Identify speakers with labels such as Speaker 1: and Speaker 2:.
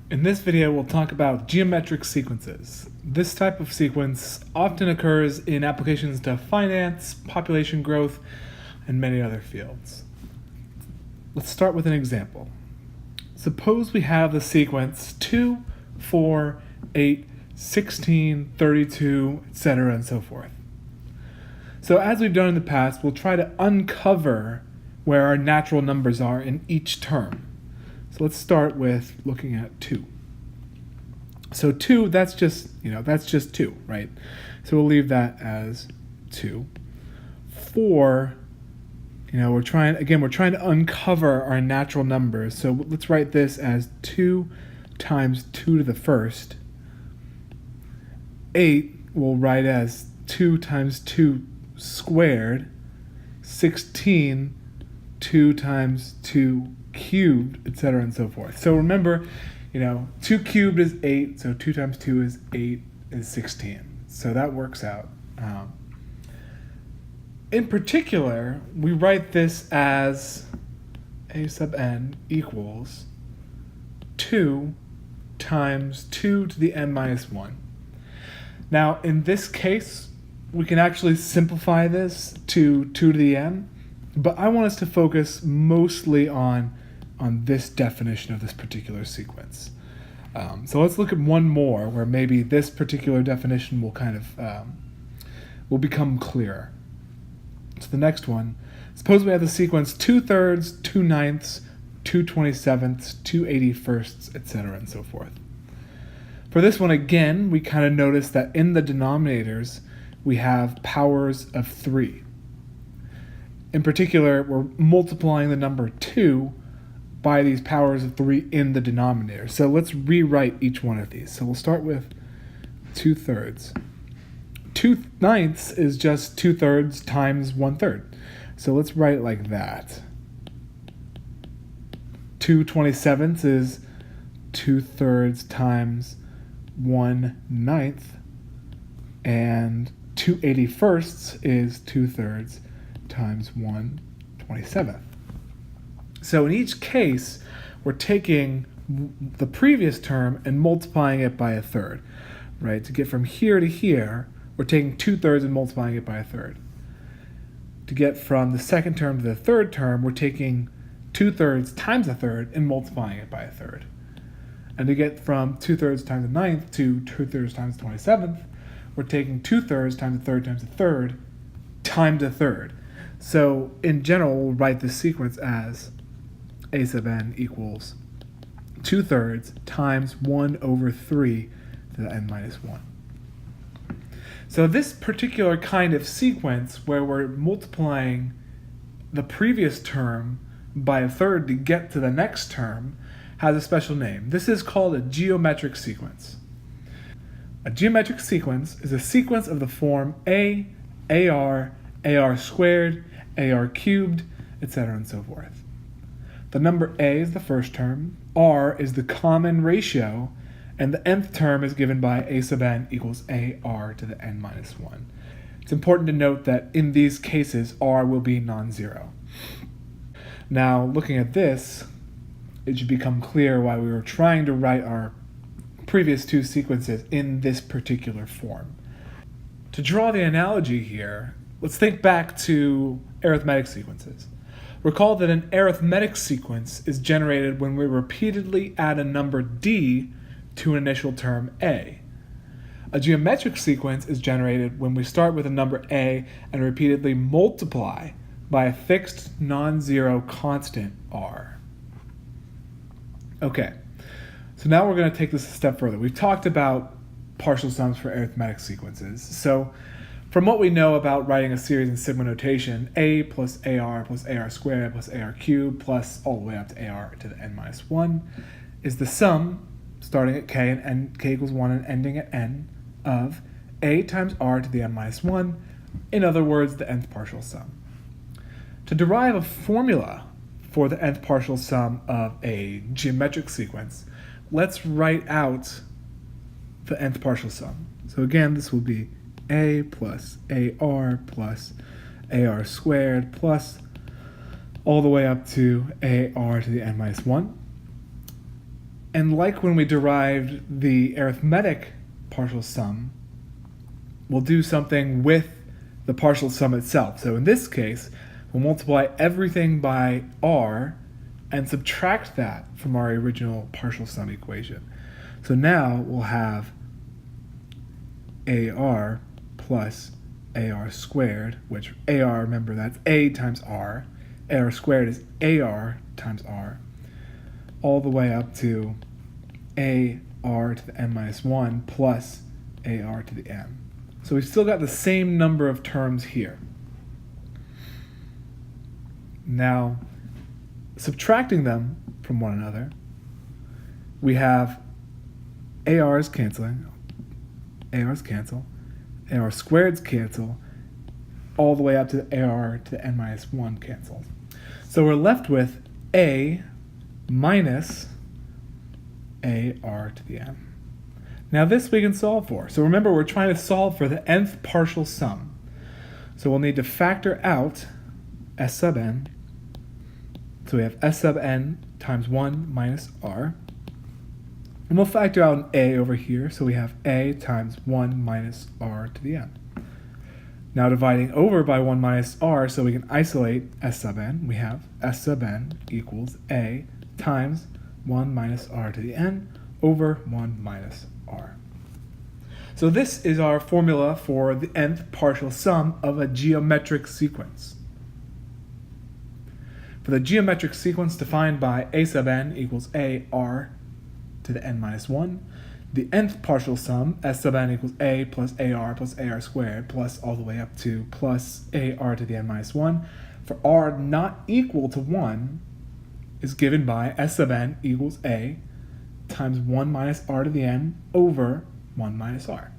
Speaker 1: In this video, we'll talk about geometric sequences. This type of sequence often occurs in applications to finance, population growth, and many other fields. Let's start with an example. Suppose we have the sequence 2, 4, 8, 16, 32, etc., and so forth. So as we've done in the past, we'll try to uncover where our natural numbers are in each term. So let's start with looking at 2. So 2, that's just 2, right? So we'll leave that as 2. 4, we're trying to uncover our natural numbers. So let's write this as 2 times 2 to the first. 8 we'll write as 2 times 2 squared. 16, 2 times 2 cubed, etc., and so forth. So remember, 2 cubed is 8, so 2 times 2 is 8 is 16. So that works out. In particular, we write this as a sub n equals 2 times 2 to the n minus 1. Now, in this case, we can actually simplify this to 2 to the n, but I want us to focus mostly on this definition of this particular sequence. So let's look at one more where maybe this particular definition will will become clearer. So the next one, suppose we have the sequence 2/3, 2/9, 2/27, 2/81, etc., and so forth. For this one, again, we kind of notice that in the denominators, we have powers of 3. In particular, we're multiplying the number 2 by these powers of 3 in the denominator. So let's rewrite each one of these. So we'll start with 2/3. 2/9 is just 2/3 times 1/3. So let's write it like that. 2/27 is 2/3 times 1/9. And 2/81 is 2/3 times 1/27. So in each case, we're taking the previous term and multiplying it by 1/3, right? To get from here to here, we're taking 2/3 and multiplying it by 1/3. To get from the second term to the third term, we're taking 2/3 times 1/3 and multiplying it by 1/3. And to get from 2/3 times the 9th to 2/3 times the 27th, we're taking 2/3 times a third times a third times a third. So in general, we'll write this sequence as a sub n equals 2/3 times 1/3 to the n minus 1. So this particular kind of sequence where we're multiplying the previous term by 1/3 to get to the next term has a special name. This is called a geometric sequence. A geometric sequence is a sequence of the form a, ar, ar squared, ar cubed, etc., and so forth. The number a is the first term, r is the common ratio, and the nth term is given by a sub n equals ar to the n minus 1. It's important to note that in these cases, r will be non-zero. Now, looking at this, it should become clear why we were trying to write our previous two sequences in this particular form. To draw the analogy here, let's think back to arithmetic sequences. Recall that an arithmetic sequence is generated when we repeatedly add a number d to an initial term a. A geometric sequence is generated when we start with a number a and repeatedly multiply by a fixed non-zero constant r. Okay, so now we're going to take this a step further. We've talked about partial sums for arithmetic sequences. So from what we know about writing a series in sigma notation, a plus ar squared plus ar cubed plus all the way up to ar to the n minus 1 is the sum starting at k and k equals 1 and ending at n of a times r to the n minus 1, in other words, the nth partial sum. To derive a formula for the nth partial sum of a geometric sequence, let's write out the nth partial sum. So again, this will be a plus ar squared plus all the way up to ar to the n minus 1. And like when we derived the arithmetic partial sum, we'll do something with the partial sum itself. So in this case, we'll multiply everything by r and subtract that from our original partial sum equation. So now we'll have AR plus AR squared, which AR, remember, that's A times R. AR squared is AR times R, all the way up to AR to the n minus 1 plus AR to the n. So we've still got the same number of terms here. Now, subtracting them from one another, we have AR's canceling, AR's cancel, AR squareds cancel, all the way up to the AR to the n minus 1 cancels. So we're left with A minus AR to the n. Now this we can solve for. So remember, we're trying to solve for the nth partial sum. So we'll need to factor out S sub n. So we have S sub n times 1 minus r. And we'll factor out an a over here, so we have a times 1 minus r to the n. Now dividing over by 1 minus r, so we can isolate S sub n, we have S sub n equals a times 1 minus r to the n over 1 minus r. So this is our formula for the nth partial sum of a geometric sequence. For the geometric sequence defined by a sub n equals ar to the n minus 1, the nth partial sum, S sub n equals a plus ar squared plus all the way up to plus ar to the n minus 1, for r not equal to 1, is given by S sub n equals a times 1 minus r to the n over 1 minus r.